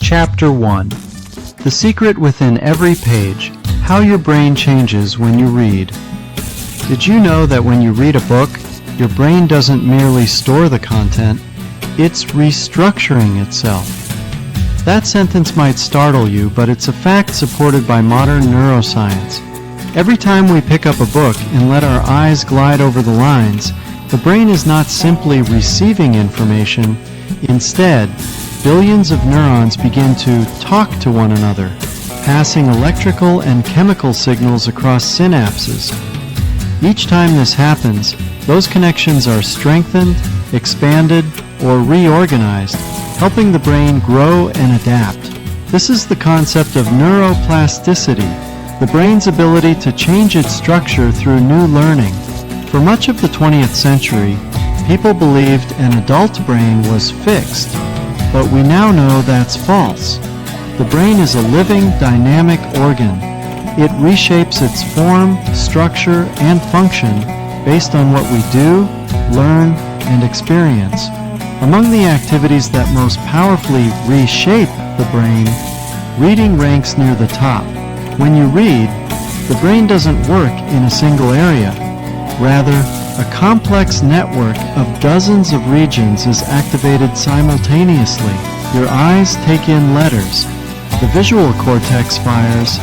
Chapter 1. The Secret Within Every Page: How Your Brain Changes When You Read. Did you know that when you read a book, your brain doesn't merely store the content, it's restructuring itself? That sentence might startle you, but it's a fact supported by modern neuroscience. Every time we pick up a book and let our eyes glide over the lines, the brain is not simply receiving information. Instead, billions of neurons begin to talk to one another, passing electrical and chemical signals across synapses. Each time this happens, those connections are strengthened, expanded, or reorganized, helping the brain grow and adapt. This is the concept of neuroplasticity, the brain's ability to change its structure through new learning. For much of the 20th century, people believed an adult brain was fixed, but we now know that's false. The brain is a living, dynamic organ. It reshapes its form, structure, and function based on what we do, learn, and experience. Among the activities that most powerfully reshape the brain, reading ranks near the top. When you read, the brain doesn't work in a single area. Rather, a complex network of dozens of regions is activated simultaneously. Your eyes take in letters. The visual cortex fires.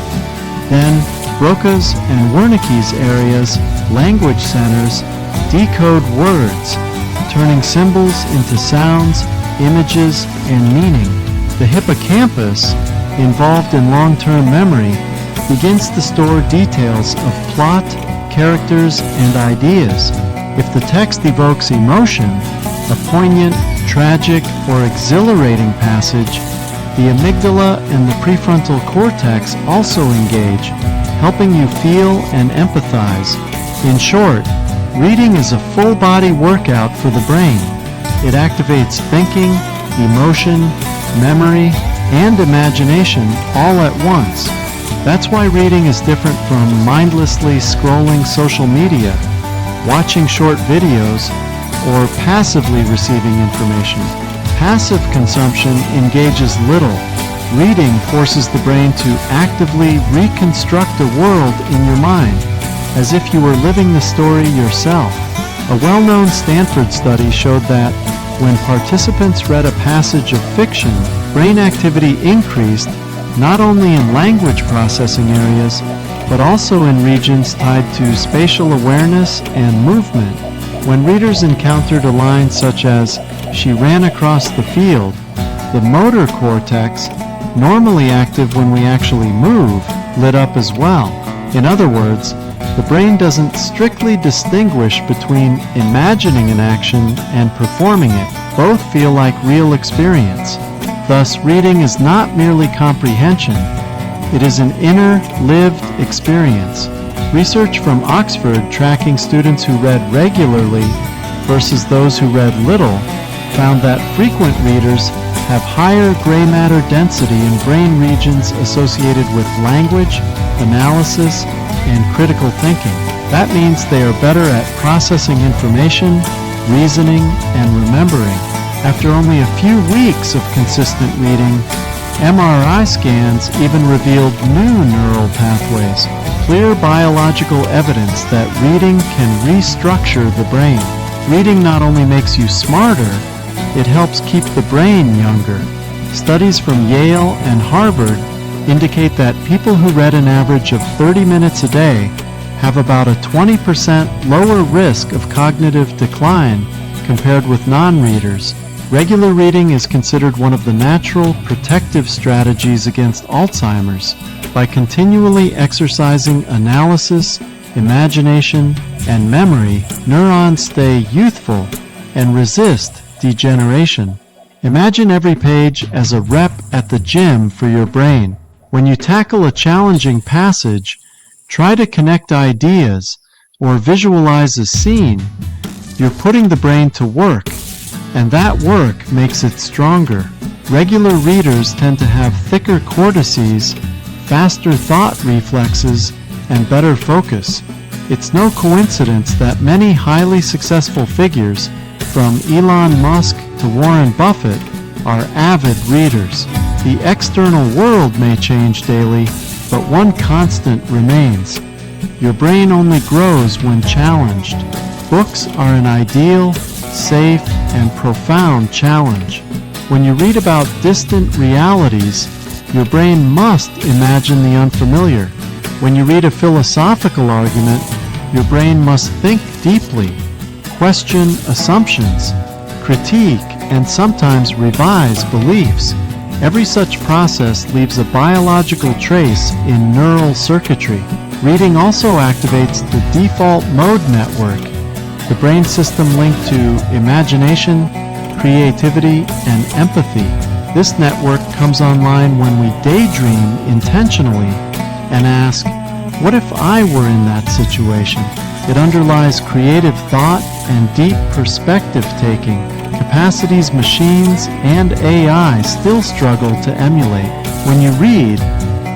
Then, Broca's and Wernicke's areas, language centers, decode words, turning symbols into sounds, images, and meaning. The hippocampus, involved in long-term memory, begins to store details of plot, characters, and ideas. If the text evokes emotion, a poignant, tragic, or exhilarating passage, the amygdala and the prefrontal cortex also engage, helping you feel and empathize. In short, reading is a full-body workout for the brain. It activates thinking, emotion, memory, and imagination all at once. That's why reading is different from mindlessly scrolling social media, watching short videos, or passively receiving information. Passive consumption engages little. Reading forces the brain to actively reconstruct a world in your mind, as if you were living the story yourself. A well-known Stanford study showed that when participants read a passage of fiction, brain activity increased not only in language processing areas, but also in regions tied to spatial awareness and movement. When readers encountered a line such as, "She ran across the field," the motor cortex, normally active when we actually move, lit up as well. In other words, the brain doesn't strictly distinguish between imagining an action and performing it. Both feel like real experience. Thus, reading is not merely comprehension. It is an inner, lived experience. Research from Oxford tracking students who read regularly versus those who read little found that frequent readers have higher gray matter density in brain regions associated with language, analysis, and critical thinking. That means they are better at processing information, reasoning, and remembering. After only a few weeks of consistent reading, MRI scans even revealed new neural pathways, clear biological evidence that reading can restructure the brain. Reading not only makes you smarter, it helps keep the brain younger. Studies from Yale and Harvard indicate that people who read an average of 30 minutes a day have about a 20% lower risk of cognitive decline compared with non-readers. Regular reading is considered one of the natural protective strategies against Alzheimer's. By continually exercising analysis, imagination, and memory, neurons stay youthful and resist degeneration. Imagine every page as a rep at the gym for your brain. When you tackle a challenging passage, try to connect ideas or visualize a scene. You're putting the brain to work, and that work makes it stronger. Regular readers tend to have thicker cortices, faster thought reflexes, and better focus. It's no coincidence that many highly successful figures, from Elon Musk to Warren Buffett, are avid readers. The external world may change daily, but one constant remains. Your brain only grows when challenged. Books are an ideal, safe, and profound challenge. When you read about distant realities, your brain must imagine the unfamiliar. When you read a philosophical argument, your brain must think deeply, question assumptions, critique, and sometimes revise beliefs. Every such process leaves a biological trace in neural circuitry. Reading also activates the default mode network, the brain system linked to imagination, creativity, and empathy. This network comes online when we daydream intentionally and ask, what if I were in that situation? It underlies creative thought and deep perspective taking, capacities machines and AI still struggle to emulate. When you read,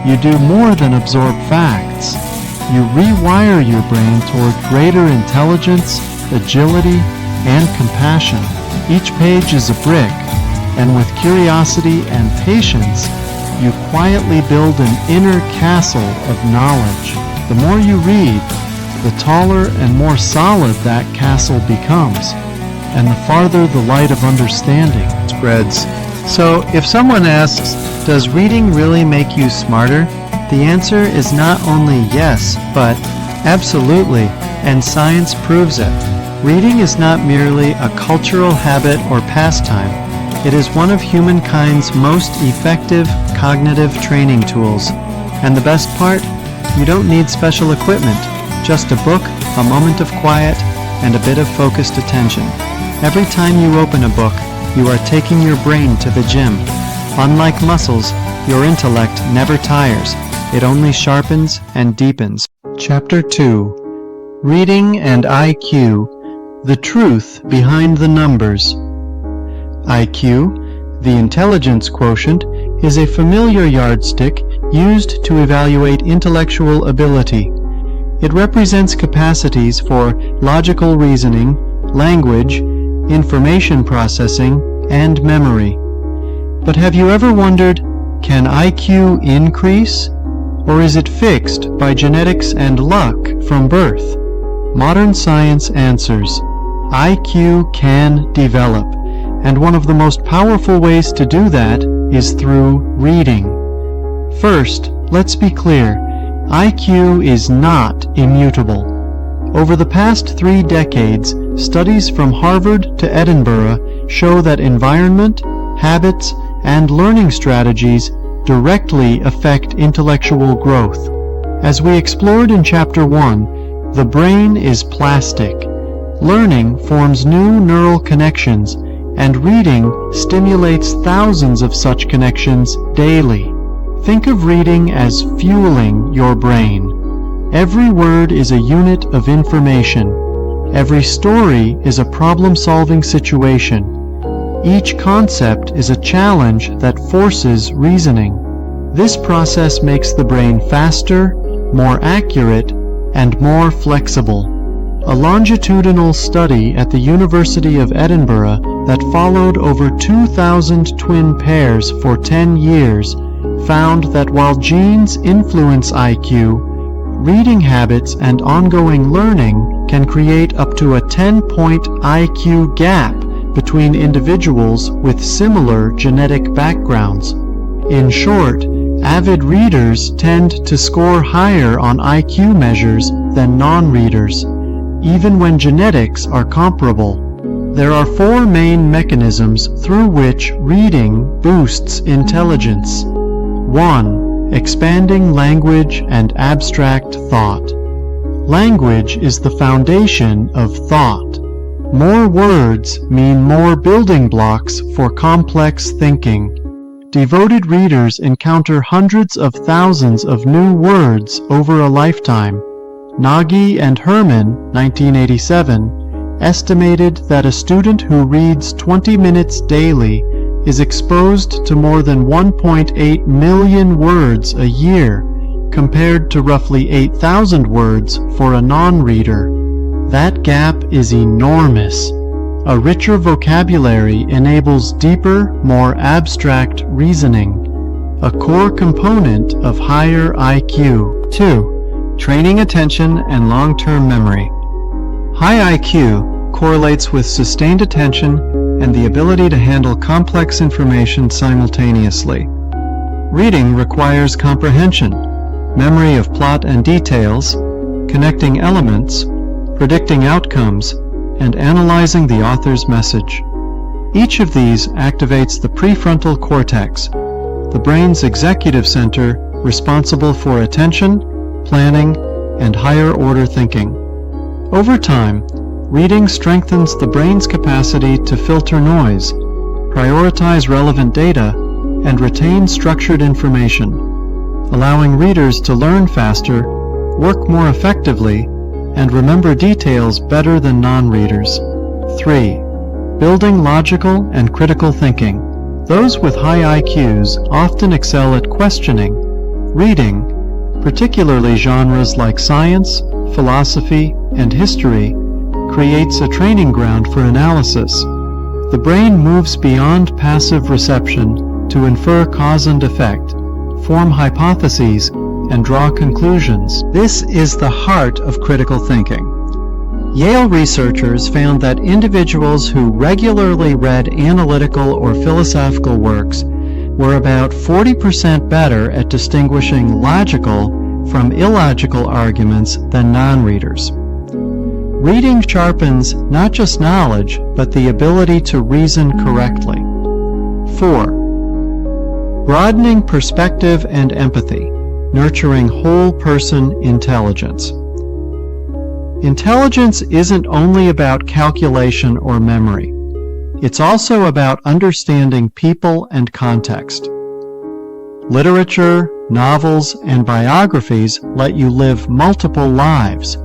you do more than absorb facts. You rewire your brain toward greater intelligence, agility, and compassion. Each page is a brick, and with curiosity and patience, you quietly build an inner castle of knowledge. The more you read, the taller and more solid that castle becomes, and the farther the light of understanding spreads. So, if someone asks, does reading really make you smarter? The answer is not only yes, but absolutely, and science proves it. Reading is not merely a cultural habit or pastime. It is one of humankind's most effective cognitive training tools. And the best part? You don't need special equipment, just a book, a moment of quiet, and a bit of focused attention. Every time you open a book, you are taking your brain to the gym. Unlike muscles, your intellect never tires. It only sharpens and deepens. Chapter 2. Reading and IQ. The truth behind the numbers. IQ, the intelligence quotient, is a familiar yardstick used to evaluate intellectual ability. It represents capacities for logical reasoning, language, information processing, and memory. But have you ever wondered, can IQ increase? Or is it fixed by genetics and luck from birth? Modern science answers, IQ can develop, and one of the most powerful ways to do that is through reading. First, let's be clear, IQ is not immutable. Over the past 3 decades, studies from Harvard to Edinburgh show that environment, habits, and learning strategies directly affect intellectual growth. As we explored in Chapter 1, the brain is plastic. Learning forms new neural connections, and reading stimulates thousands of such connections daily. Think of reading as fueling your brain. Every word is a unit of information. Every story is a problem-solving situation. Each concept is a challenge that forces reasoning. This process makes the brain faster, more accurate, and more flexible. A longitudinal study at the University of Edinburgh that followed over 2,000 twin pairs for 10 years found that while genes influence IQ, reading habits and ongoing learning can create up to a 10-point IQ gap between individuals with similar genetic backgrounds. In short, avid readers tend to score higher on IQ measures than non-readers, even when genetics are comparable. There are 4 main mechanisms through which reading boosts intelligence. 1. Expanding language and abstract thought. Language is the foundation of thought. More words mean more building blocks for complex thinking. Devoted readers encounter hundreds of thousands of new words over a lifetime. Nagy and Herman, 1987, estimated that a student who reads 20 minutes daily is exposed to more than 1.8 million words a year, compared to roughly 8,000 words for a non-reader. That gap is enormous. A richer vocabulary enables deeper, more abstract reasoning. a core component of higher IQ. 2. Training attention and long-term memory. High IQ correlates with sustained attention and the ability to handle complex information simultaneously. Reading requires comprehension, memory of plot and details, connecting elements, predicting outcomes, and analyzing the author's message. Each of these activates the prefrontal cortex, the brain's executive center responsible for attention, planning, and higher-order thinking. Over time, reading strengthens the brain's capacity to filter noise, prioritize relevant data, and retain structured information, allowing readers to learn faster, work more effectively, and remember details better than non-readers. 3. Building logical and critical thinking. Those with high IQs often excel at questioning. Reading, particularly genres like science, philosophy, and history, creates a training ground for analysis. The brain moves beyond passive reception to infer cause and effect, form hypotheses, and draw conclusions. This is the heart of critical thinking. Yale researchers found that individuals who regularly read analytical or philosophical works were about 40% better at distinguishing logical from illogical arguments than non-readers. Reading sharpens not just knowledge, but the ability to reason correctly. 4. Broadening perspective and empathy, nurturing whole-person intelligence. Intelligence isn't only about calculation or memory. It's also about understanding people and context. Literature, novels, and biographies let you live multiple lives.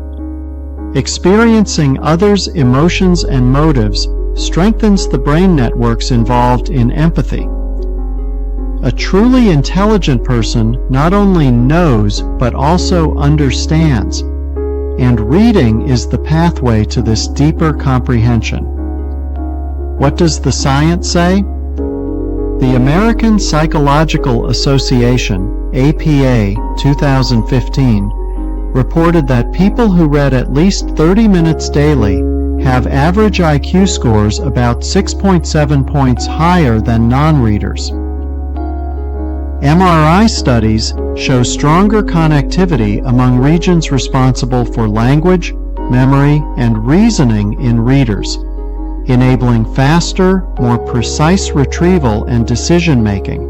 Experiencing others' emotions and motives strengthens the brain networks involved in empathy. A truly intelligent person not only knows but also understands, and reading is the pathway to this deeper comprehension. What does the science say? The American Psychological Association, APA, 2015, reported that people who read at least 30 minutes daily have average IQ scores about 6.7 points higher than non-readers. MRI studies show stronger connectivity among regions responsible for language, memory, and reasoning in readers, enabling faster, more precise retrieval and decision-making.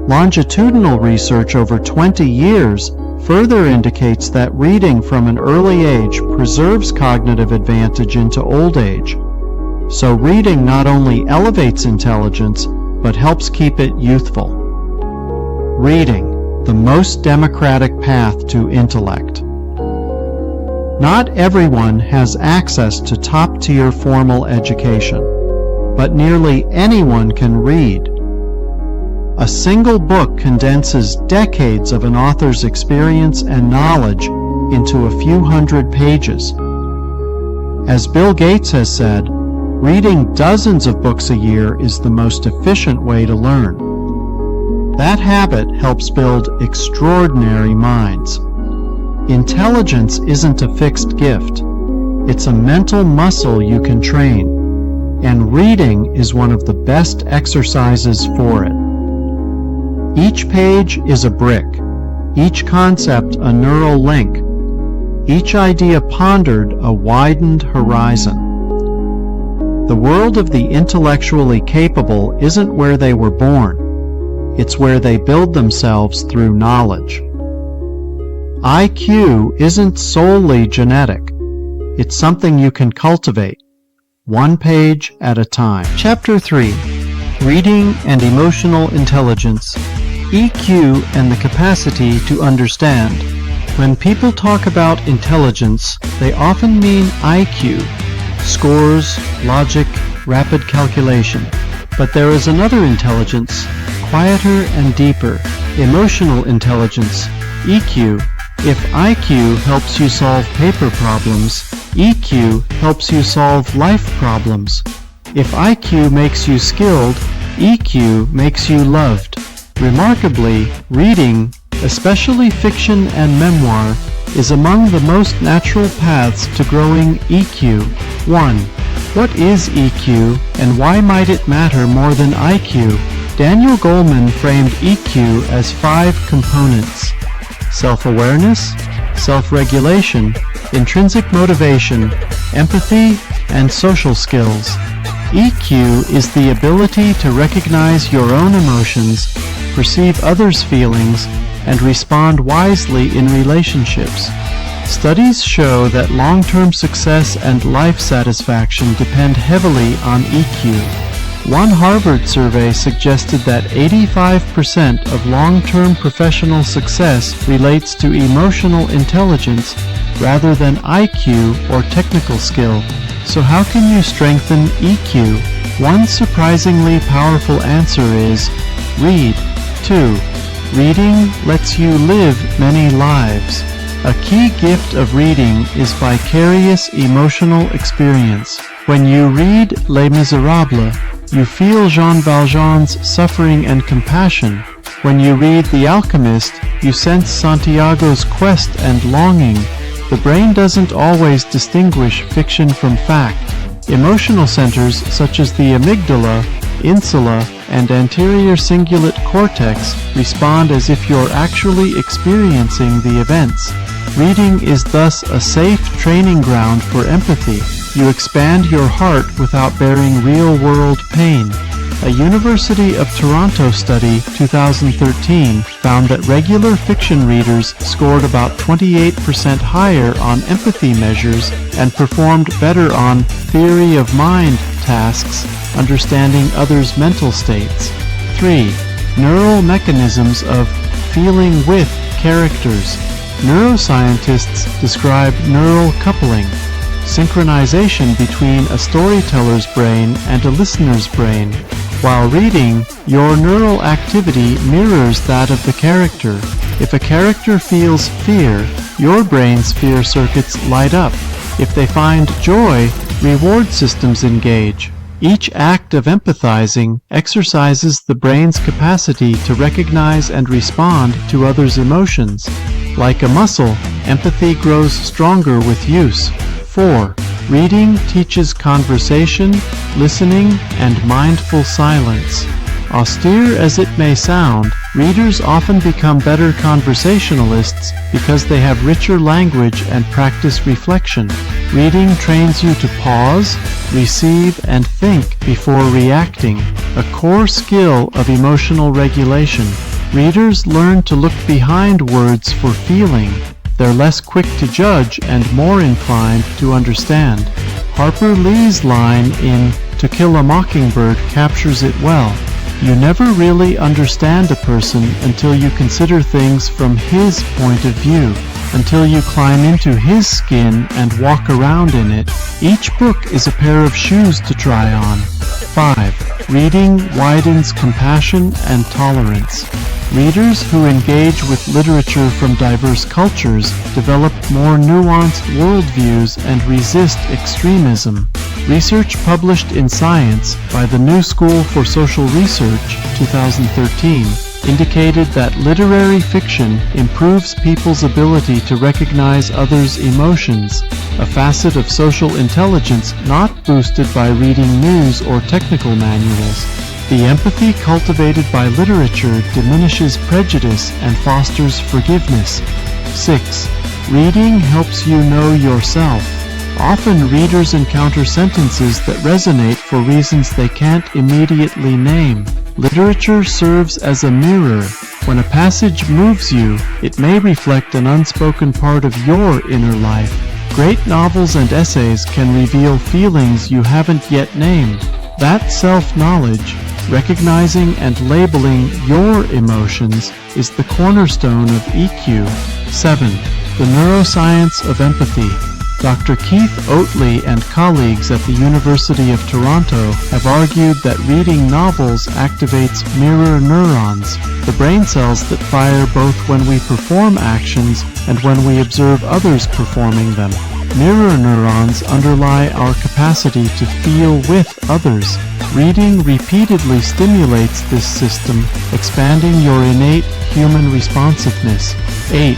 Longitudinal research over 20 years further indicates that reading from an early age preserves cognitive advantage into old age. So reading not only elevates intelligence, but helps keep it youthful. Reading, the most democratic path to intellect. Not everyone has access to top-tier formal education, but nearly anyone can read. A single book condenses decades of an author's experience and knowledge into a few hundred pages. As Bill Gates has said, reading dozens of books a year is the most efficient way to learn. That habit helps build extraordinary minds. Intelligence isn't a fixed gift. It's a mental muscle you can train, and reading is one of the best exercises for it. Each page is a brick, each concept a neural link, each idea pondered a widened horizon. The world of the intellectually capable isn't where they were born. It's where they build themselves through knowledge. IQ isn't solely genetic. It's something you can cultivate, one page at a time. Chapter 3. Reading and Emotional Intelligence. EQ and the capacity to understand. When people talk about intelligence, they often mean IQ, scores, logic, rapid calculation. But there is another intelligence, quieter and deeper, emotional intelligence, EQ. If IQ helps you solve paper problems, EQ helps you solve life problems. If IQ makes you skilled, EQ makes you loved. Remarkably, reading, especially fiction and memoir, is among the most natural paths to growing EQ. 1. What is EQ, and why might it matter more than IQ? Daniel Goleman framed EQ as 5 components: self-awareness, self-regulation, intrinsic motivation, empathy, and social skills. EQ is the ability to recognize your own emotions, perceive others' feelings, and respond wisely in relationships. Studies show that long-term success and life satisfaction depend heavily on EQ. One Harvard survey suggested that 85% of long-term professional success relates to emotional intelligence rather than IQ or technical skill. So how can you strengthen EQ? One surprisingly powerful answer is read. 2. Reading lets you live many lives. A key gift of reading is vicarious emotional experience. When you read Les Miserables, you feel Jean Valjean's suffering and compassion. When you read The Alchemist, you sense Santiago's quest and longing. The brain doesn't always distinguish fiction from fact. Emotional centers such as the amygdala, insula, and anterior cingulate cortex respond as if you're actually experiencing the events. Reading is thus a safe training ground for empathy. You expand your heart without bearing real-world pain. A University of Toronto study, 2013, found that regular fiction readers scored about 28% higher on empathy measures and performed better on theory of mind tasks, understanding others' mental states. 3. Neural mechanisms of feeling with characters. Neuroscientists describe neural coupling, synchronization between a storyteller's brain and a listener's brain. While reading, your neural activity mirrors that of the character. If a character feels fear, your brain's fear circuits light up. If they find joy, reward systems engage. Each act of empathizing exercises the brain's capacity to recognize and respond to others' emotions. Like a muscle, empathy grows stronger with use. 4. Reading teaches conversation, listening, and mindful silence. Austere as it may sound, readers often become better conversationalists because they have richer language and practice reflection. Reading trains you to pause, receive, and think before reacting, a core skill of emotional regulation. Readers learn to look behind words for feeling. They're less quick to judge and more inclined to understand. Harper Lee's line in To Kill a Mockingbird captures it well. You never really understand a person until you consider things from his point of view, until you climb into his skin and walk around in it. Each book is a pair of shoes to try on. 5. Reading widens compassion and tolerance. Readers who engage with literature from diverse cultures develop more nuanced worldviews and resist extremism. Research published in Science by the New School for Social Research, 2013, indicated that literary fiction improves people's ability to recognize others' emotions, a facet of social intelligence not boosted by reading news or technical manuals. The empathy cultivated by literature diminishes prejudice and fosters forgiveness. 6. Reading helps you know yourself. Often readers encounter sentences that resonate for reasons they can't immediately name. Literature serves as a mirror. When a passage moves you, it may reflect an unspoken part of your inner life. Great novels and essays can reveal feelings you haven't yet named. That self-knowledge, recognizing and labeling your emotions, is the cornerstone of EQ. 7. The Neuroscience of Empathy. Dr. Keith Oatley and colleagues at the University of Toronto have argued that reading novels activates mirror neurons, the brain cells that fire both when we perform actions and when we observe others performing them. Mirror neurons underlie our capacity to feel with others. Reading repeatedly stimulates this system, expanding your innate human responsiveness. 8.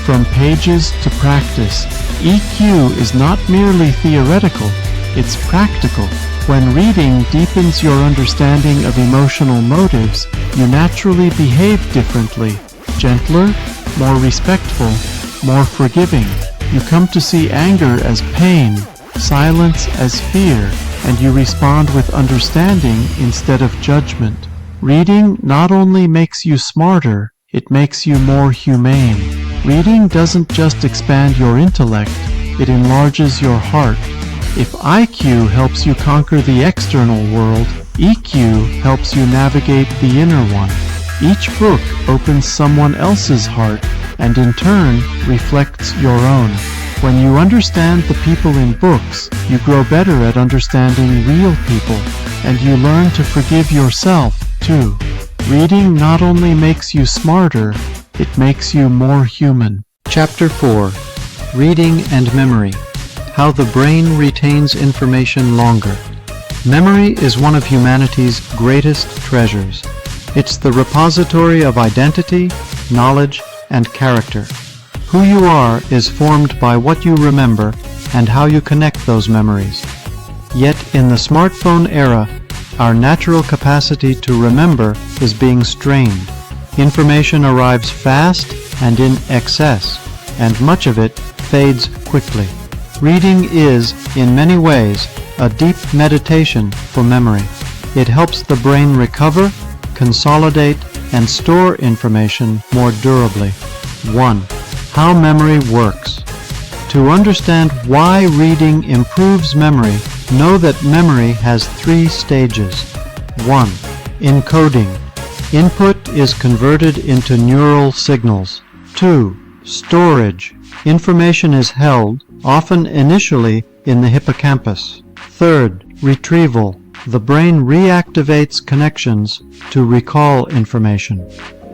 From pages to practice. EQ is not merely theoretical, it's practical. When reading deepens your understanding of emotional motives, you naturally behave differently, gentler, more respectful, more forgiving. You come to see anger as pain, silence as fear, and you respond with understanding instead of judgment. Reading not only makes you smarter, it makes you more humane. Reading doesn't just expand your intellect, it enlarges your heart. If IQ helps you conquer the external world, EQ helps you navigate the inner one. Each book opens someone else's heart and in turn reflects your own. When you understand the people in books, you grow better at understanding real people, and you learn to forgive yourself too. Reading not only makes you smarter, it makes you more human. Chapter 4. Reading and Memory. How the brain retains information longer. Memory is one of humanity's greatest treasures. It's the repository of identity, knowledge, and character. Who you are is formed by what you remember and how you connect those memories. Yet in the smartphone era, our natural capacity to remember is being strained. Information arrives fast and in excess, and much of it fades quickly. Reading is, in many ways, a deep meditation for memory. It helps the brain recover, consolidate, and store information more durably. 1. How memory works. To understand why reading improves memory, know that memory has 3 stages. 1. Encoding. Input is converted into neural signals. 2. Storage. Information is held, often initially in the hippocampus. 3rd. Retrieval. The brain reactivates connections to recall information.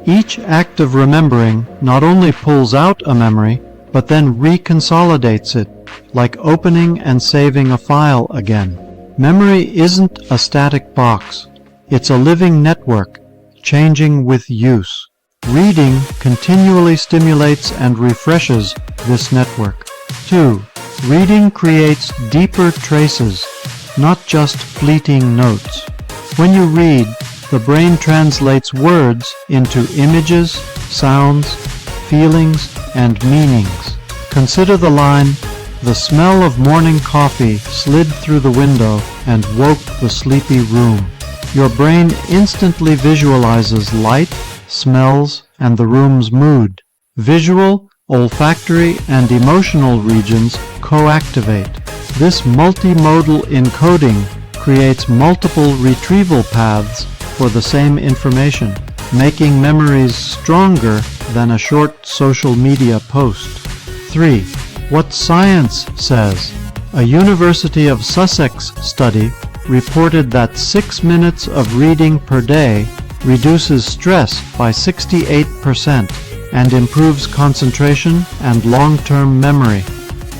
Each act of remembering not only pulls out a memory, but then reconsolidates it, like opening and saving a file again. Memory isn't a static box. It's a living network, changing with use. Reading continually stimulates and refreshes this network. 2. Reading creates deeper traces, not just fleeting notes. When you read, the brain translates words into images, sounds, feelings, and meanings. Consider the line, "The smell of morning coffee slid through the window and woke the sleepy room." Your brain instantly visualizes light, smells, and the room's mood. Visual, olfactory, and emotional regions co-activate. This multimodal encoding creates multiple retrieval paths for the same information, making memories stronger than a short social media post. 3. What science says. A University of Sussex study reported that 6 minutes of reading per day reduces stress by 68% and improves concentration and long-term memory.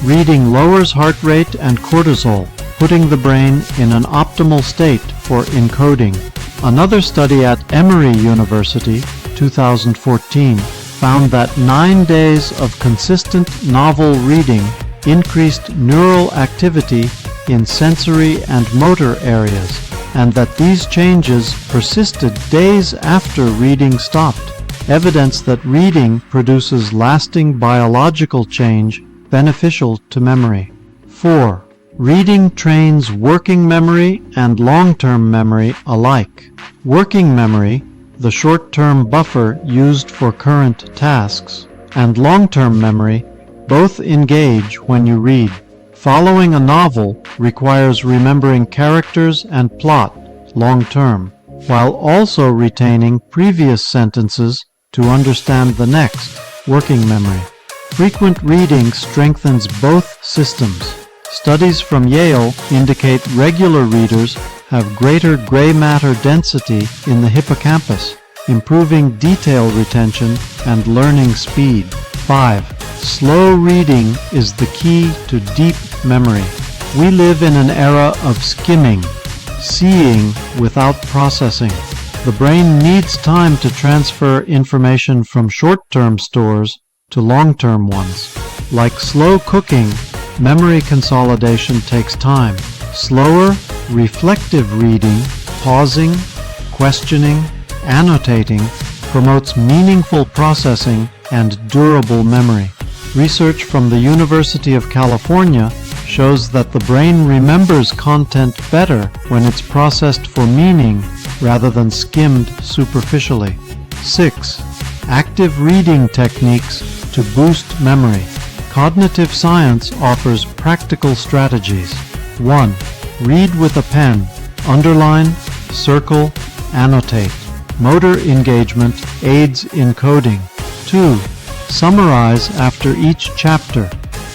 Reading lowers heart rate and cortisol, putting the brain in an optimal state for encoding. Another study at Emory University, 2014, found that 9 days of consistent novel reading increased neural activity in sensory and motor areas, and that these changes persisted days after reading stopped, evidence that reading produces lasting biological change beneficial to memory. 4. Reading trains working memory and long-term memory alike. Working memory, the short-term buffer used for current tasks, and long-term memory both engage when you read. Following a novel requires remembering characters and plot long-term, while also retaining previous sentences to understand the next, working memory. Frequent reading strengthens both systems. Studies from Yale indicate regular readers have greater gray matter density in the hippocampus, improving detail retention and learning speed. 5. Slow reading is the key to deep memory. We live in an era of skimming. seeing without processing. The brain needs time to transfer information from short-term stores to long-term ones. Like slow cooking, memory consolidation takes time. Slower, reflective reading, pausing, questioning, annotating, promotes meaningful processing and durable memory. Research from the University of California shows that the brain remembers content better when it's processed for meaning rather than skimmed superficially. 6. Active reading techniques to boost memory. Cognitive science offers practical strategies. 1. Read with a pen. Underline, circle, annotate. Motor engagement aids in coding. 2. Summarize after each chapter.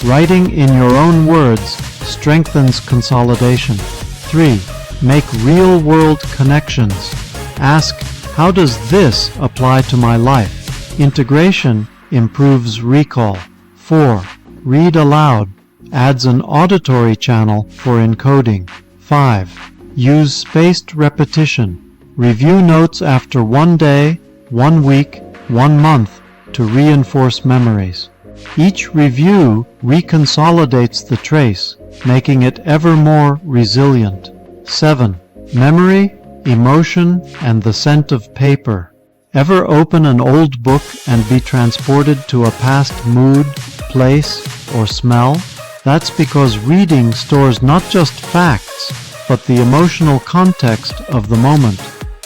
Writing in your own words strengthens consolidation. 3. Make real-world connections. Ask, how does this apply to my life? Integration improves recall. 4. Read aloud. Adds an auditory channel for encoding. 5. Use spaced repetition. Review notes after 1 day, 1 week, 1 month to reinforce memories. Each review reconsolidates the trace, making it ever more resilient. 7. Memory, emotion, and the scent of paper. Ever open an old book and be transported to a past mood, place, or smell? That's because reading stores not just facts, but the emotional context of the moment.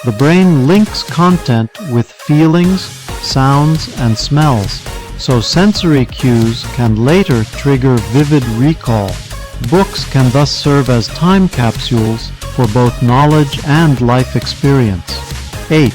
The brain links content with feelings, sounds, and smells, so sensory cues can later trigger vivid recall. Books can thus serve as time capsules for both knowledge and life experience. 8.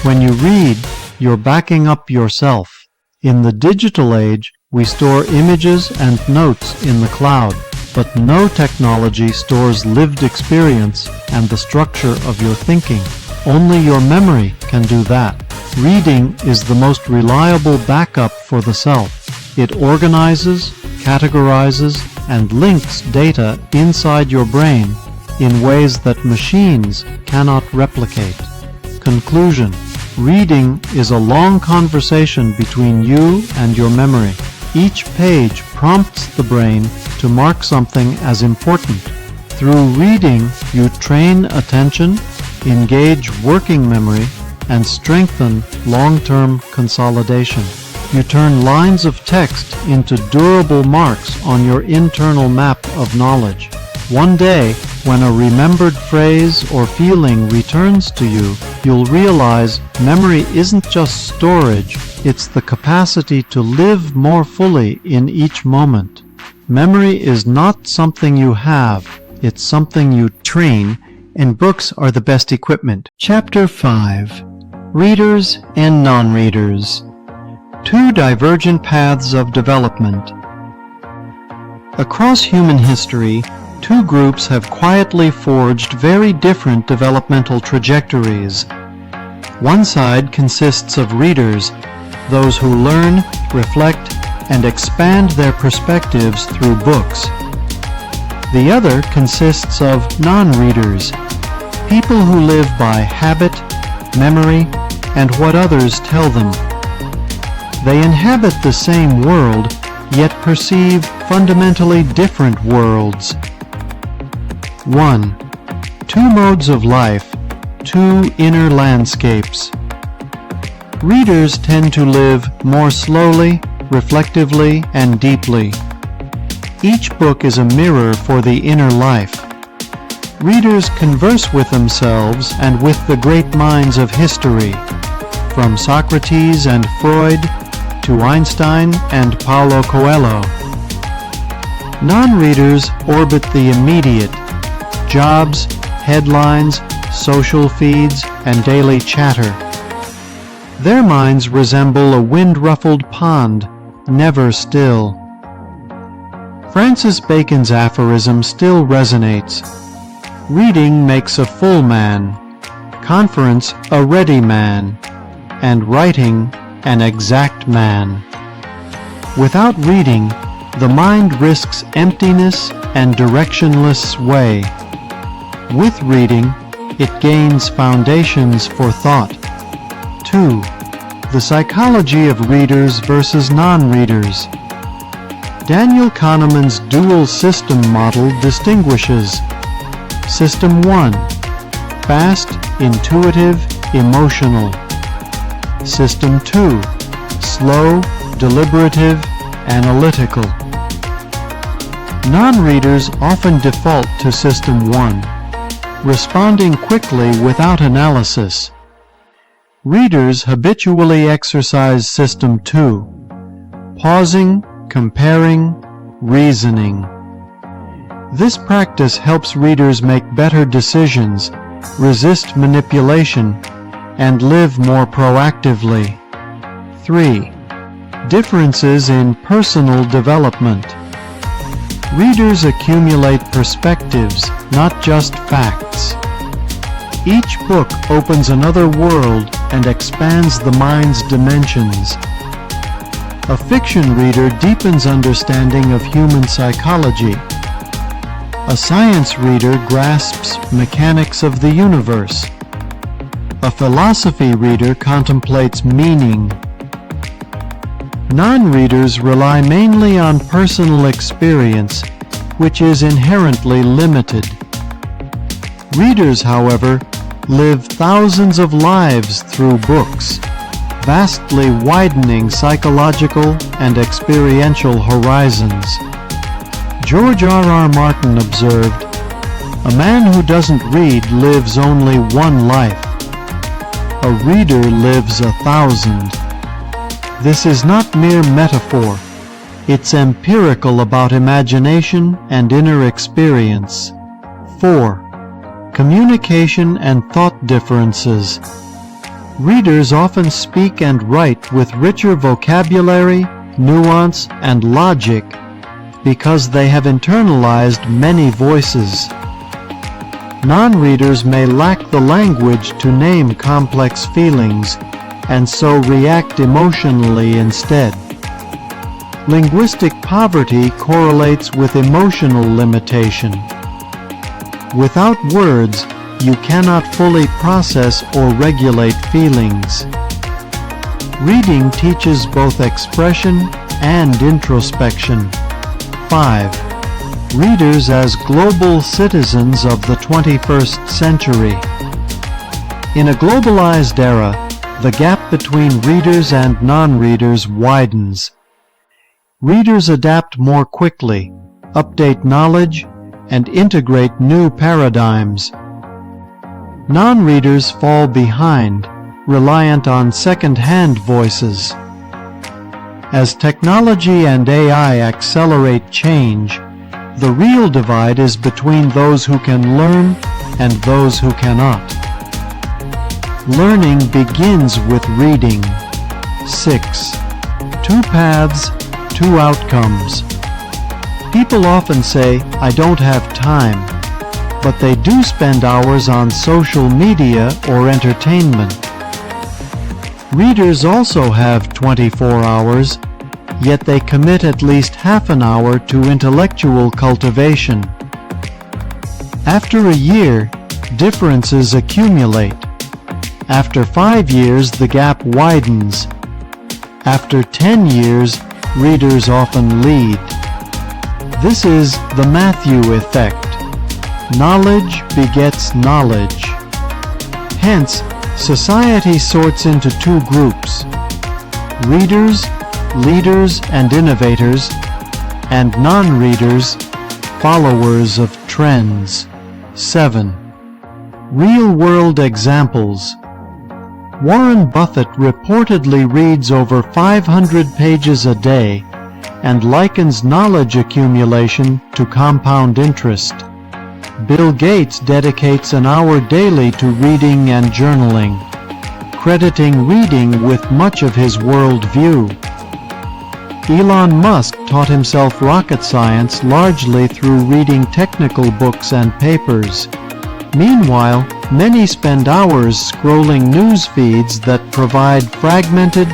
When you read, you're backing up yourself. In the digital age, we store images and notes in the cloud, but no technology stores lived experience and the structure of your thinking. Only your memory can do that. Reading is the most reliable backup for the self. It organizes, categorizes, and links data inside your brain in ways that machines cannot replicate. Conclusion: reading is a long conversation between you and your memory. Each page prompts the brain to mark something as important. Through reading, you train attention, engage working memory, and strengthen long-term consolidation. You turn lines of text into durable marks on your internal map of knowledge. One day, when a remembered phrase or feeling returns to you, you'll realize memory isn't just storage, it's the capacity to live more fully in each moment. Memory is not something you have, it's something you train, and books are the best equipment. Chapter 5. Readers and non-readers. Two divergent paths of development. Across human history, two groups have quietly forged very different developmental trajectories. One side consists of readers, those who learn, reflect, and expand their perspectives through books. The other consists of non-readers, people who live by habit, memory, and what others tell them. They inhabit the same world, yet perceive fundamentally different worlds. 1. Two modes of life, two inner landscapes. Readers tend to live more slowly, reflectively, and deeply. Each book is a mirror for the inner life. Readers converse with themselves and with the great minds of history, from Socrates and Freud to Einstein and Paulo Coelho. Non-readers orbit the immediate: jobs, headlines, social feeds, and daily chatter. Their minds resemble a wind-ruffled pond, never still. Francis Bacon's aphorism still resonates: reading makes a full man, conference a ready man, and writing an exact man. Without reading, the mind risks emptiness and directionless sway. With reading, it gains foundations for thought. 2. The psychology of readers versus non-readers. Daniel Kahneman's dual system model distinguishes System 1. Fast, intuitive, emotional. System 2. Slow, deliberative, analytical. Non-readers often default to System 1, responding quickly without analysis. Readers habitually exercise System 2, pausing, comparing, reasoning. This practice helps readers make better decisions, resist manipulation, and live more proactively. 3. Differences in personal development. Readers accumulate perspectives, not just facts. Each book opens another world and expands the mind's dimensions. A fiction reader deepens understanding of human psychology. A science reader grasps mechanics of the universe. A philosophy reader contemplates meaning. Non-readers rely mainly on personal experience, which is inherently limited. Readers, however, live thousands of lives through books, vastly widening psychological and experiential horizons. George R.R. Martin observed, "A man who doesn't read lives only one life. A reader lives 1,000. This is not mere metaphor. It's empirical about imagination and inner experience. 4. Communication and thought differences. Readers often speak and write with richer vocabulary, nuance, and logic because they have internalized many voices. Non-readers may lack the language to name complex feelings and so react emotionally instead. Linguistic poverty correlates with emotional limitation. Without words, you cannot fully process or regulate feelings. Reading teaches both expression and introspection. 5. Readers as global citizens of the 21st century. In a globalized era, the gap between readers and non-readers widens. Readers adapt more quickly, update knowledge, and integrate new paradigms. Non-readers fall behind, reliant on second-hand voices. As technology and AI accelerate change, the real divide is between those who can learn and those who cannot. Learning begins with reading. 6. 2 paths, 2 outcomes. People often say, "I don't have time," but they do spend hours on social media or entertainment. Readers also have 24 hours, yet they commit at least half an hour to intellectual cultivation. After a year, differences accumulate. After 5 years, the gap widens. After 10 years, readers often lead. This is the Matthew effect. Knowledge begets knowledge. Hence, society sorts into 2 groups: readers, leaders and innovators, and non-readers, followers of trends. 7. Real-world examples. Warren Buffett reportedly reads over 500 pages a day and likens knowledge accumulation to compound interest. Bill Gates dedicates an hour daily to reading and journaling, crediting reading with much of his worldview. Elon Musk taught himself rocket science largely through reading technical books and papers. Meanwhile, many spend hours scrolling news feeds that provide fragmented,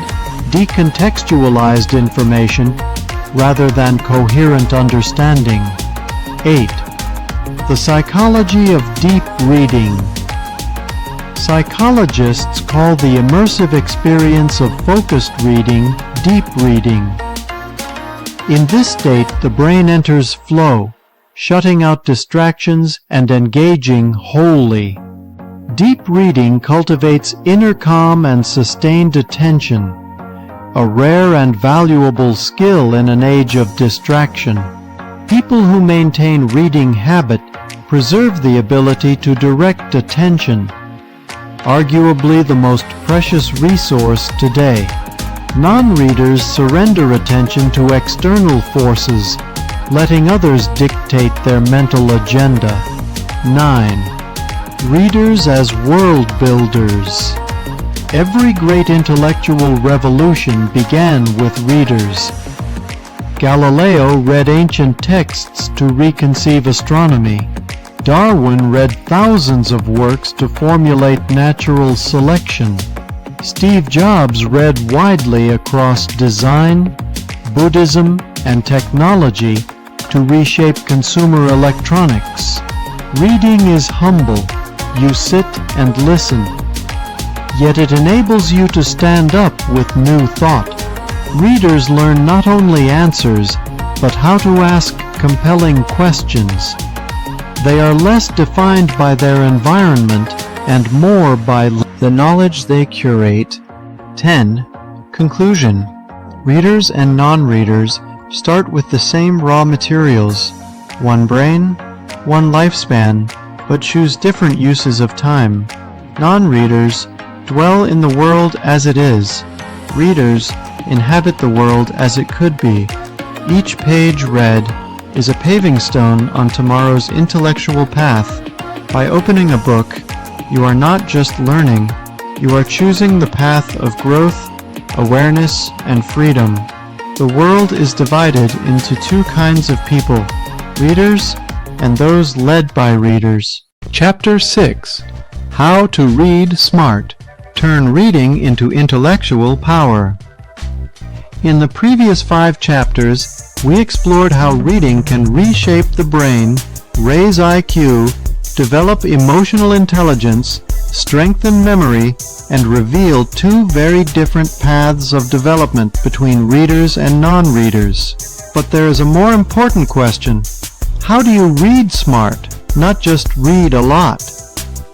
decontextualized information rather than coherent understanding. 8. The psychology of deep reading. Psychologists call the immersive experience of focused reading deep reading. In this state, the brain enters flow, shutting out distractions and engaging wholly. Deep reading cultivates inner calm and sustained attention, a rare and valuable skill in an age of distraction. People who maintain reading habit preserve the ability to direct attention, arguably the most precious resource today. Non-readers surrender attention to external forces, letting others dictate their mental agenda. 9. Readers as world builders. Every great intellectual revolution began with readers. Galileo read ancient texts to reconceive astronomy. Darwin read thousands of works to formulate natural selection. Steve Jobs read widely across design, Buddhism, and technology to reshape consumer electronics. Reading is humble. You sit and listen. Yet it enables you to stand up with new thought. Readers learn not only answers, but how to ask compelling questions. They are less defined by their environment and more by the knowledge they curate. 10. Conclusion. Readers and non-readers start with the same raw materials, one brain, one lifespan, but choose different uses of time. Non-readers dwell in the world as it is. Readers inhabit the world as it could be. Each page read is a paving stone on tomorrow's intellectual path. By opening a book, you are not just learning, you are choosing the path of growth, awareness, and freedom. The world is divided into two kinds of people, readers and those led by readers. Chapter 6. How to Read Smart. Turn reading into intellectual power. In the previous 5 chapters, we explored how reading can reshape the brain, raise IQ, develop emotional intelligence, strengthen memory, and reveal 2 very different paths of development between readers and non-readers. But there is a more important question. How do you read smart, not just read a lot?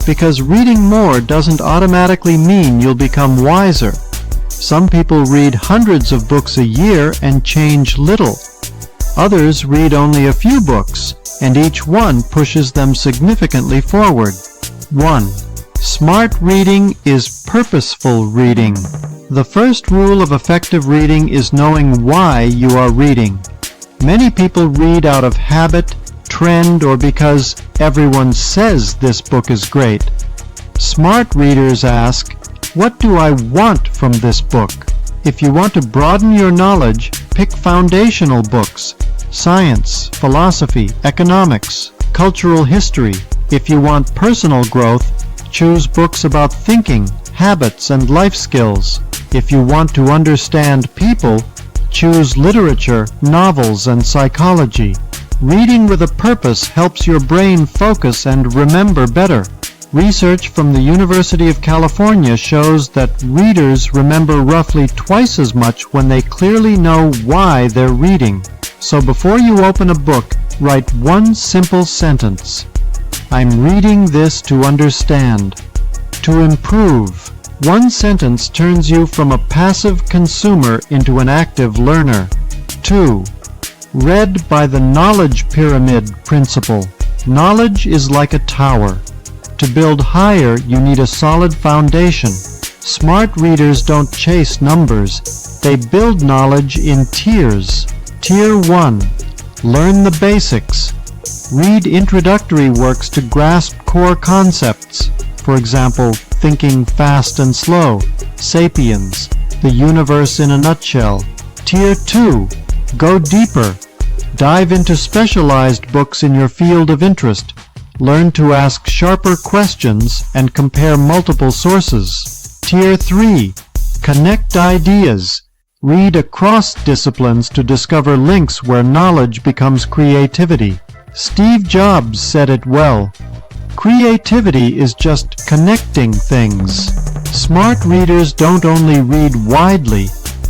Because reading more doesn't automatically mean you'll become wiser. Some people read hundreds of books a year and change little. Others read only a few books, and each one pushes them significantly forward. 1. Smart reading is purposeful reading. The first rule of effective reading is knowing why you are reading. Many people read out of habit, trend, or because everyone says this book is great. Smart readers ask, what do I want from this book? If you want to broaden your knowledge, pick foundational books. Science, philosophy, economics, cultural history. If you want personal growth, choose books about thinking, habits, and life skills. If you want to understand people, choose literature, novels, and psychology. Reading with a purpose helps your brain focus and remember better. Research from the University of California shows that readers remember roughly twice as much when they clearly know why they're reading. So before you open a book, write one simple sentence. I'm reading this to understand. To improve. One sentence turns you from a passive consumer into an active learner. 2. Read by the knowledge pyramid principle. Knowledge is like a tower. To build higher, you need a solid foundation. Smart readers don't chase numbers. They build knowledge in tiers. Tier 1. Learn the basics. Read introductory works to grasp core concepts. For example, Thinking Fast and Slow, Sapiens, The Universe in a Nutshell. Tier 2. Go deeper. Dive into specialized books in your field of interest. Learn to ask sharper questions and compare multiple sources. Tier 3. Connect ideas. Read across disciplines to discover links where knowledge becomes creativity. Steve Jobs said it well. Creativity is just connecting things. Smart readers don't only read widely,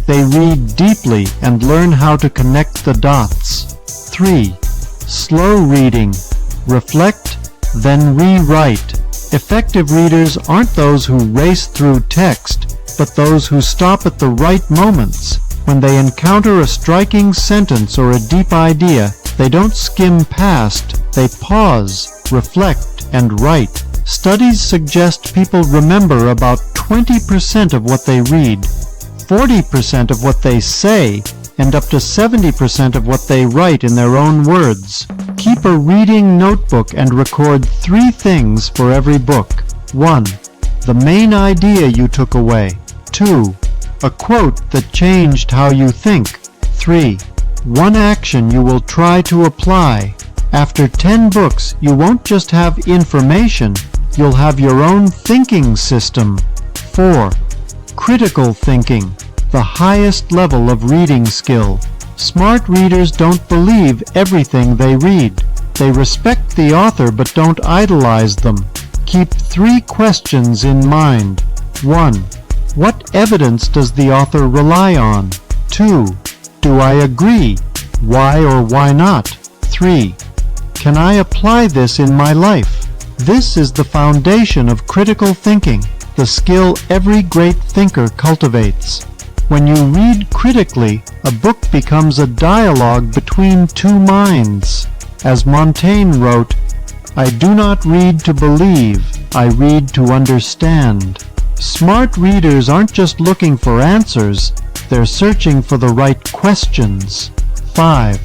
they read deeply and learn how to connect the dots. 3. Slow reading. Reflect, then rewrite. Effective readers aren't those who race through text, but those who stop at the right moments. When they encounter a striking sentence or a deep idea, they don't skim past, they pause, reflect, and write. Studies suggest people remember about 20% of what they read, 40% of what they say, and up to 70% of what they write in their own words. Keep a reading notebook and record 3 things for every book. 1. The main idea you took away. 2. A quote that changed how you think. 3. One action you will try to apply. After 10 books, you won't just have information, you'll have your own thinking system. 4. Critical thinking, the highest level of reading skill. Smart readers don't believe everything they read. They respect the author but don't idolize them. Keep 3 questions in mind. 1. What evidence does the author rely on? 2. Do I agree? Why or why not? 3. Can I apply this in my life? This is the foundation of critical thinking, the skill every great thinker cultivates. When you read critically, a book becomes a dialogue between 2 minds. As Montaigne wrote, "I do not read to believe, I read to understand." Smart readers aren't just looking for answers, they're searching for the right questions. 5.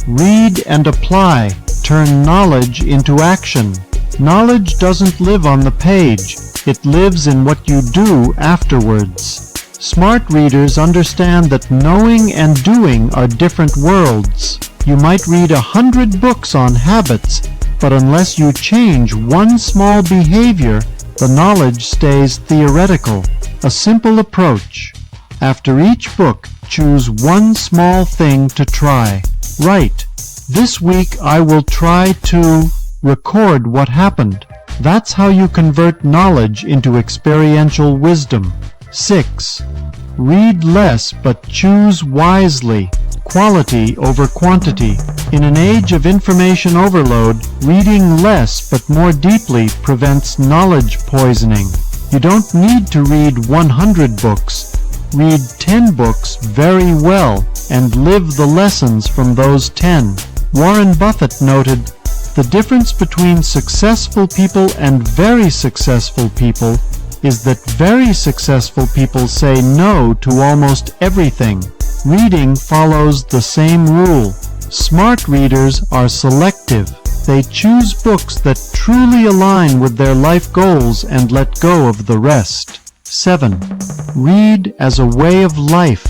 Read and apply. Turn knowledge into action. Knowledge doesn't live on the page, it lives in what you do afterwards. Smart readers understand that knowing and doing are different worlds. You might read 100 books on habits, but unless you change one small behavior, the knowledge stays theoretical. A simple approach. After each book, choose one small thing to try. Write, "This week I will try to record what happened." That's how you convert knowledge into experiential wisdom. 6. Read less but choose wisely. Quality over quantity. In an age of information overload, reading less but more deeply prevents knowledge poisoning. You don't need to read 100 books. Read 10 books very well and live the lessons from those 10. Warren Buffett noted, "The difference between successful people and very successful people is that very successful people say no to almost everything. Reading follows the same rule. Smart readers are selective. They choose books that truly align with their life goals and let go of the rest." 7. Read as a way of life.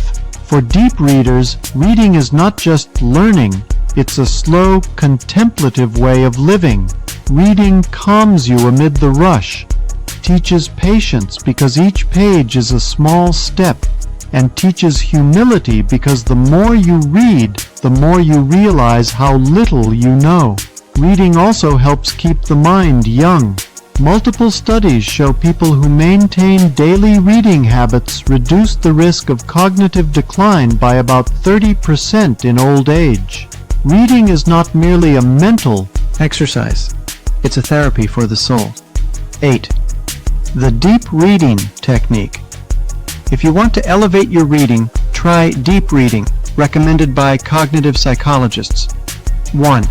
For deep readers, reading is not just learning, it's a slow, contemplative way of living. Reading calms you amid the rush, teaches patience because each page is a small step, and teaches humility because the more you read, the more you realize how little you know. Reading also helps keep the mind young. Multiple studies show people who maintain daily reading habits reduce the risk of cognitive decline by about 30% in old age. Reading is not merely a mental exercise, it's a therapy for the soul. 8. The deep reading technique. If you want to elevate your reading, try deep reading, recommended by cognitive psychologists. 1.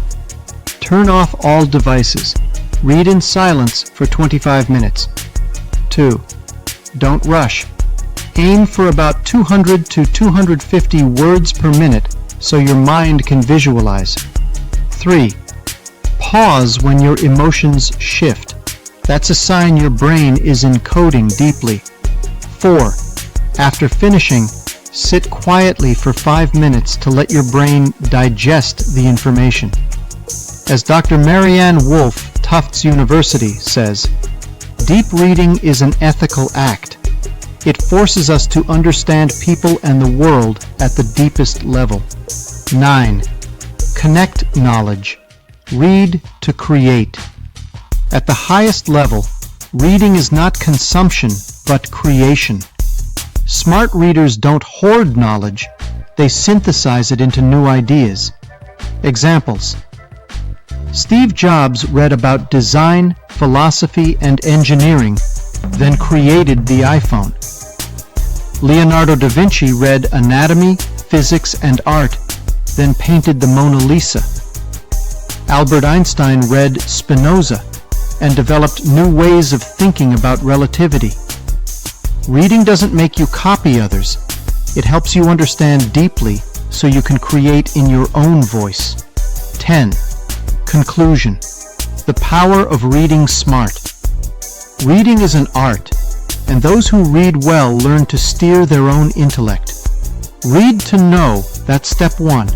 Turn off all devices. Read in silence for 25 minutes. 2. Don't rush. Aim for about 200 to 250 words per minute so your mind can visualize. 3. Pause when your emotions shift. That's a sign your brain is encoding deeply. 4. After finishing, sit quietly for 5 minutes to let your brain digest the information. As Dr. Marianne Wolf, Tufts University, says, deep reading is an ethical act. It forces us to understand people and the world at the deepest level. 9. Connect knowledge. Read to create. At the highest level, reading is not consumption, but creation. Smart readers don't hoard knowledge, they synthesize it into new ideas. Examples. Steve Jobs read about design, philosophy, and engineering, then created the iPhone. Leonardo da Vinci read anatomy, physics, and art, then painted the Mona Lisa. Albert Einstein read Spinoza and developed new ways of thinking about relativity. Reading doesn't make you copy others. It helps you understand deeply so you can create in your own voice. 10. Conclusion. The power of reading smart. Reading is an art, and those who read well learn to steer their own intellect. Read to know, that's step 1.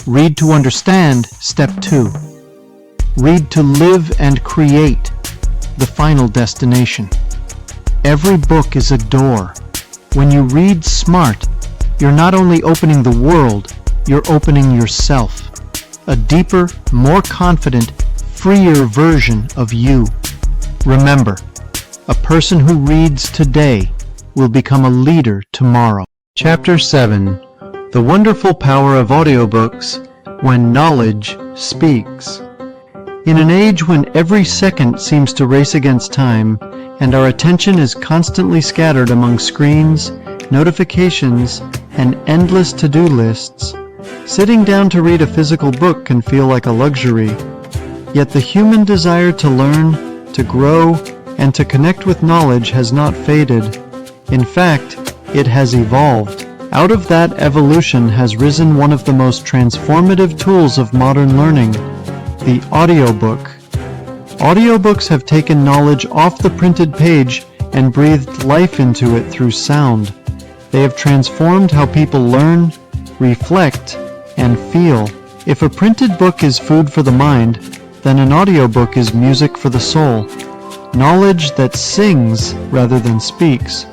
Read to understand, step 2. Read to live and create, the final destination. Every book is a door. When you read smart, you're not only opening the world, you're opening yourself. A deeper, more confident, freer version of you. Remember, a person who reads today will become a leader tomorrow. Chapter 7. The Wonderful Power of Audiobooks When Knowledge Speaks. In an age when every second seems to race against time, and our attention is constantly scattered among screens, notifications, and endless to-do lists, sitting down to read a physical book can feel like a luxury. Yet the human desire to learn, to grow, and to connect with knowledge has not faded. In fact, it has evolved. Out of that evolution has risen one of the most transformative tools of modern learning, the audiobook. Audiobooks have taken knowledge off the printed page and breathed life into it through sound. They have transformed how people learn, reflect, and feel. If a printed book is food for the mind, then an audiobook is music for the soul. Knowledge that sings rather than speaks.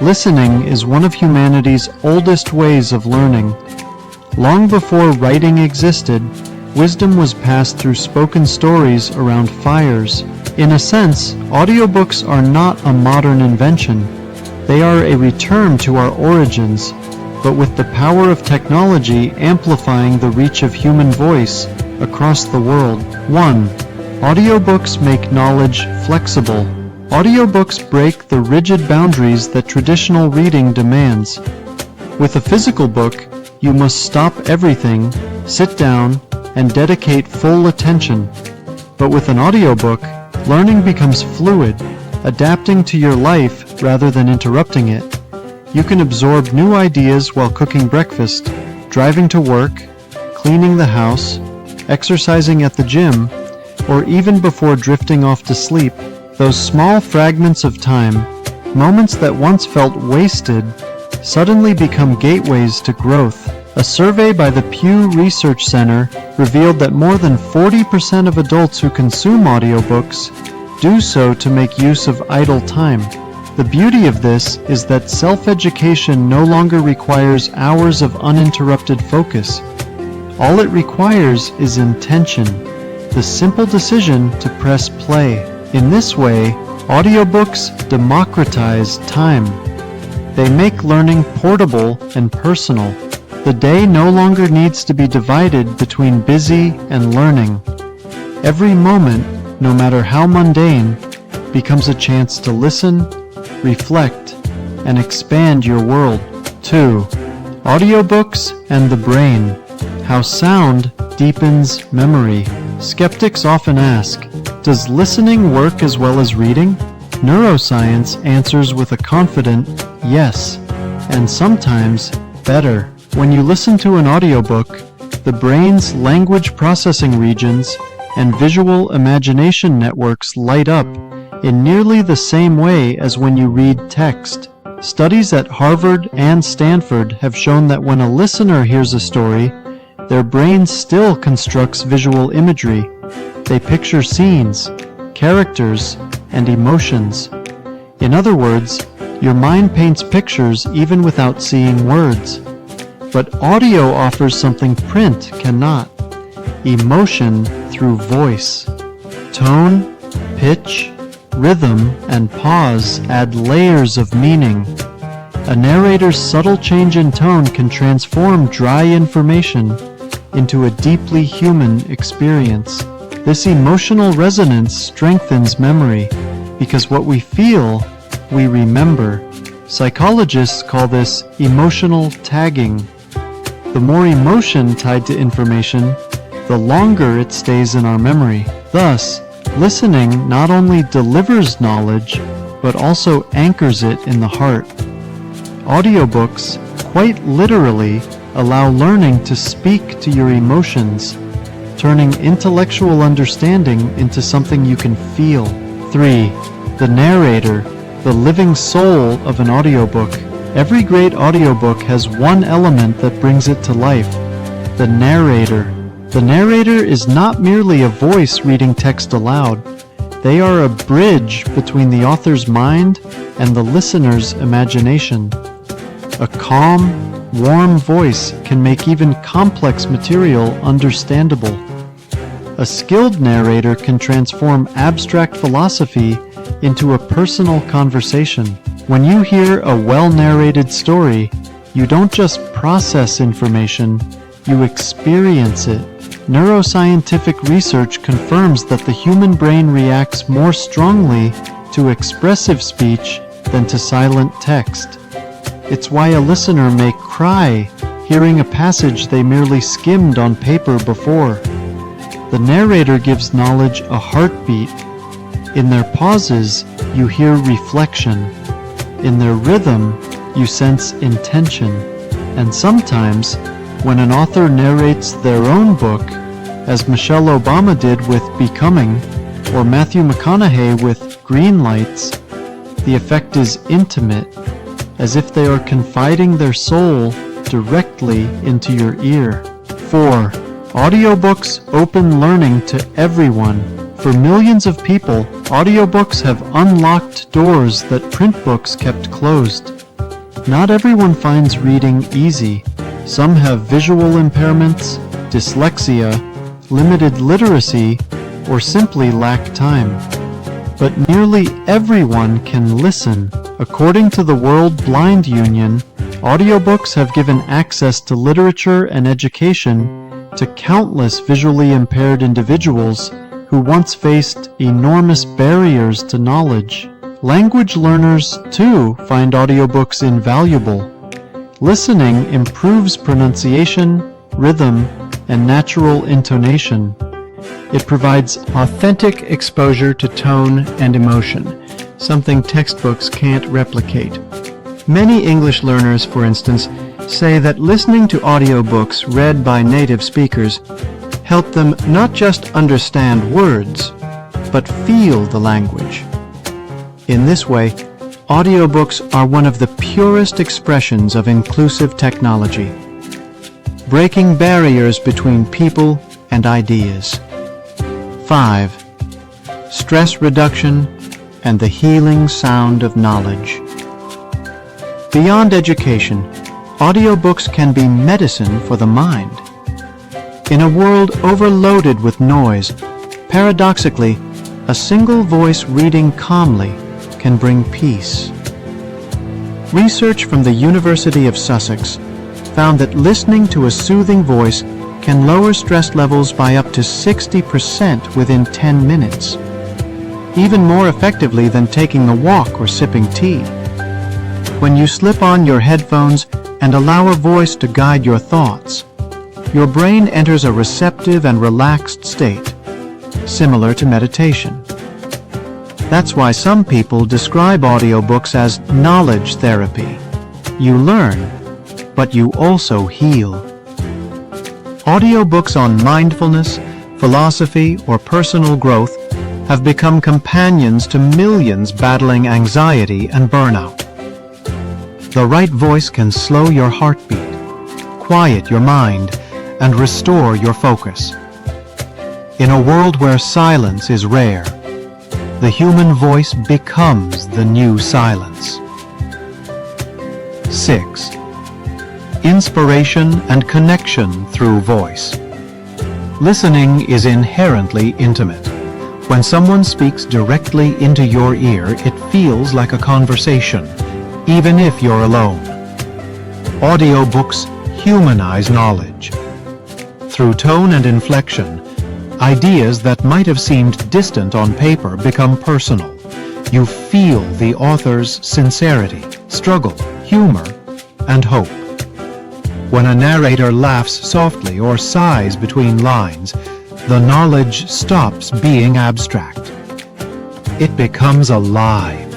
Listening is one of humanity's oldest ways of learning. Long before writing existed, wisdom was passed through spoken stories around fires. In a sense, audiobooks are not a modern invention. They are a return to our origins, but with the power of technology amplifying the reach of human voice across the world. 1. Audiobooks make knowledge flexible. Audiobooks break the rigid boundaries that traditional reading demands. With a physical book, you must stop everything, sit down, and dedicate full attention. But with an audiobook, learning becomes fluid, adapting to your life rather than interrupting it. You can absorb new ideas while cooking breakfast, driving to work, cleaning the house, exercising at the gym, or even before drifting off to sleep. Those small fragments of time, moments that once felt wasted, suddenly become gateways to growth. A survey by the Pew Research Center revealed that more than 40% of adults who consume audiobooks do so to make use of idle time. The beauty of this is that self-education no longer requires hours of uninterrupted focus. All it requires is intention, the simple decision to press play. In this way, audiobooks democratize time. They make learning portable and personal. The day no longer needs to be divided between busy and learning. Every moment, no matter how mundane, becomes a chance to listen, reflect, and expand your world. 2. Audiobooks and the brain. How sound deepens memory. Skeptics often ask, does listening work as well as reading? Neuroscience answers with a confident yes, and sometimes better. When you listen to an audiobook, the brain's language processing regions and visual imagination networks light up in nearly the same way as when you read text. Studies at Harvard and Stanford have shown that when a listener hears a story, their brain still constructs visual imagery. They picture scenes, characters, and emotions. In other words, your mind paints pictures even without seeing words. But audio offers something print cannot. emotion through voice. Tone, pitch, rhythm, and pause add layers of meaning. A narrator's subtle change in tone can transform dry information into a deeply human experience. This emotional resonance strengthens memory because what we feel, we remember. Psychologists call this emotional tagging. The more emotion tied to information, the longer it stays in our memory. Thus, listening not only delivers knowledge, but also anchors it in the heart. Audiobooks, quite literally, allow learning to speak to your emotions, turning intellectual understanding into something you can feel. 3. The narrator, the living soul of an audiobook. Every great audiobook has one element that brings it to life: the narrator. The narrator is not merely a voice reading text aloud. They are a bridge between the author's mind and the listener's imagination. A calm, warm voice can make even complex material understandable. A skilled narrator can transform abstract philosophy into a personal conversation. When you hear a well-narrated story, you don't just process information, you experience it. Neuroscientific research confirms that the human brain reacts more strongly to expressive speech than to silent text. It's why a listener may cry hearing a passage they merely skimmed on paper before. The narrator gives knowledge a heartbeat. In their pauses, you hear reflection. In their rhythm, you sense intention. And sometimes, when an author narrates their own book, as Michelle Obama did with Becoming, or Matthew McConaughey with Green Lights, the effect is intimate, as if they are confiding their soul directly into your ear. 4. Audiobooks open learning to everyone. For millions of people, audiobooks have unlocked doors that print books kept closed. Not everyone finds reading easy. Some have visual impairments, dyslexia, limited literacy, or simply lack time. But nearly everyone can listen. According to the World Blind Union, audiobooks have given access to literature and education to countless visually impaired individuals who once faced enormous barriers to knowledge. Language learners, too, find audiobooks invaluable. Listening improves pronunciation, rhythm, and natural intonation. It provides authentic exposure to tone and emotion, something textbooks can't replicate. Many English learners, for instance, say that listening to audiobooks read by native speakers help them not just understand words, but feel the language. In this way, audiobooks are one of the purest expressions of inclusive technology, breaking barriers between people and ideas. 5. Stress reduction and the healing sound of knowledge. Beyond education, audiobooks can be medicine for the mind. In a world overloaded with noise, paradoxically, a single voice reading calmly can bring peace. Research from the University of Sussex found that listening to a soothing voice can lower stress levels by up to 60% within 10 minutes, even more effectively than taking a walk or sipping tea. When you slip on your headphones and allow a voice to guide your thoughts, your brain enters a receptive and relaxed state, similar to meditation. That's why some people describe audiobooks as knowledge therapy. You learn, but you also heal. Audiobooks on mindfulness, philosophy, or personal growth have become companions to millions battling anxiety and burnout. The right voice can slow your heartbeat, quiet your mind, and restore your focus. In a world where silence is rare, the human voice becomes the new silence. 6. Inspiration and connection through voice. Listening is inherently intimate. When someone speaks directly into your ear, it feels like a conversation, even if you're alone. Audiobooks humanize knowledge. Through tone and inflection, ideas that might have seemed distant on paper become personal. You feel the author's sincerity, struggle, humor, and hope. When a narrator laughs softly or sighs between lines, the knowledge stops being abstract. It becomes alive.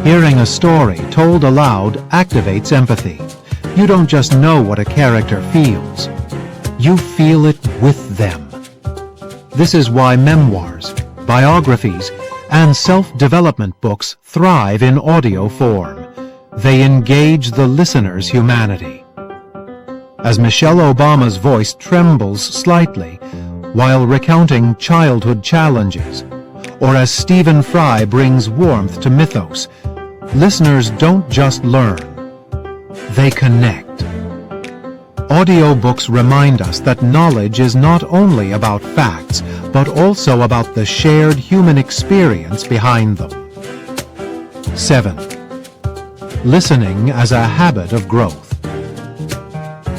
Hearing a story told aloud activates empathy. You don't just know what a character feels. You feel it with them. This is why memoirs, biographies, and self-development books thrive in audio form. They engage the listener's humanity. As Michelle Obama's voice trembles slightly while recounting childhood challenges, or as Stephen Fry brings warmth to mythos, listeners don't just learn, they connect. Audiobooks remind us that knowledge is not only about facts, but also about the shared human experience behind them. 7. Listening as a habit of growth.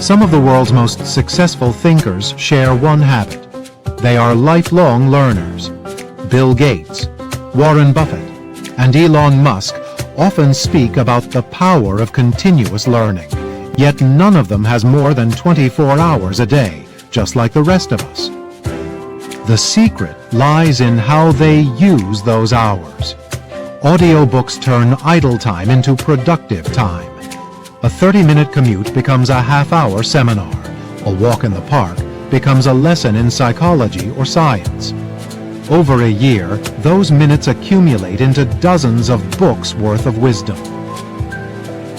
Some of the world's most successful thinkers share one habit. They are lifelong learners. Bill Gates, Warren Buffett, and Elon Musk often speak about the power of continuous learning, yet none of them has more than 24 hours a day, just like the rest of us. The secret lies in how they use those hours. Audiobooks turn idle time into productive time. A 30-minute commute becomes a half-hour seminar. A walk in the park becomes a lesson in psychology or science. Over a year, those minutes accumulate into dozens of books worth of wisdom.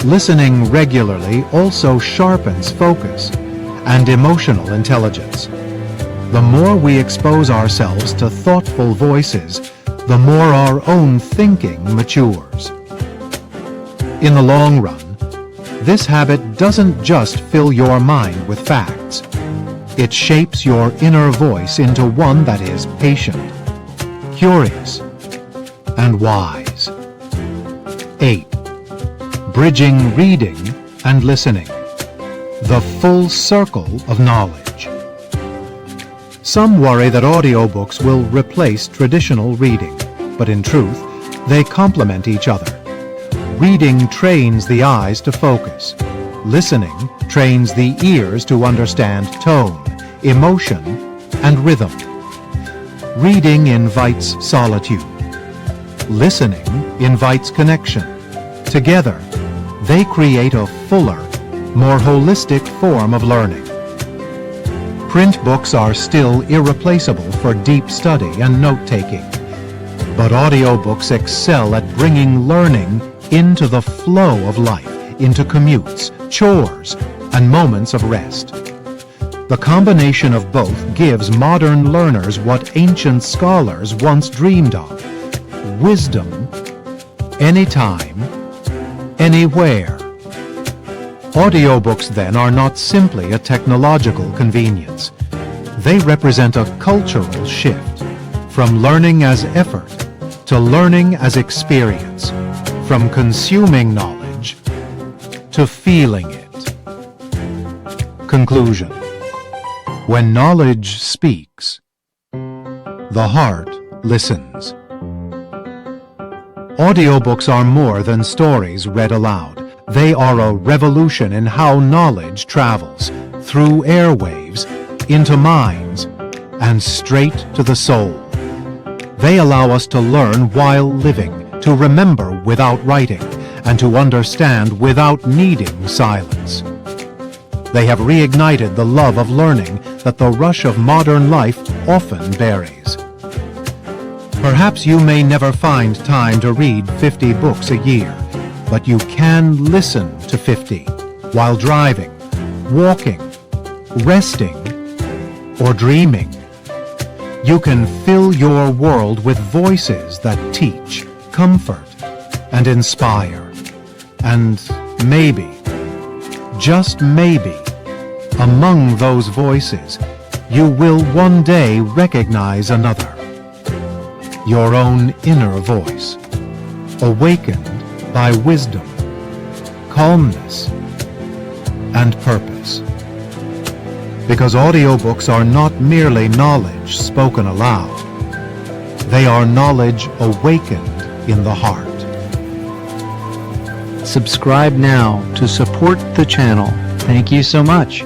Listening regularly also sharpens focus and emotional intelligence. The more we expose ourselves to thoughtful voices, the more our own thinking matures. In the long run, this habit doesn't just fill your mind with facts. It shapes your inner voice into one that is patient, curious, and wise. 8. Bridging reading and listening. The full circle of knowledge. Some worry that audiobooks will replace traditional reading, but in truth, they complement each other. Reading trains the eyes to focus. Listening trains the ears to understand tone, emotion, and rhythm. Reading invites solitude. Listening invites connection. Together, they create a fuller, more holistic form of learning. Print books are still irreplaceable for deep study and note-taking, but audiobooks excel at bringing learning into the flow of life, into commutes, chores, and moments of rest. The combination of both gives modern learners what ancient scholars once dreamed of: wisdom, anytime, anywhere. Audiobooks, then, are not simply a technological convenience. They represent a cultural shift, from learning as effort to learning as experience, from consuming knowledge to feeling it. Conclusion. When knowledge speaks, the heart listens. Audiobooks are more than stories read aloud. They are a revolution in how knowledge travels, through airwaves, into minds, and straight to the soul. They allow us to learn while living, to remember without writing, and to understand without needing silence. They have reignited the love of learning that the rush of modern life often buries. Perhaps you may never find time to read 50 books a year, but you can listen to 50 while driving, walking, resting, or dreaming. You can fill your world with voices that teach, comfort, and inspire. And maybe, just maybe, among those voices, you will one day recognize another, your own inner voice, awakened by wisdom, calmness, and purpose. Because audiobooks are not merely knowledge spoken aloud. They are knowledge awakened in the heart. Subscribe now to support the channel. Thank you so much.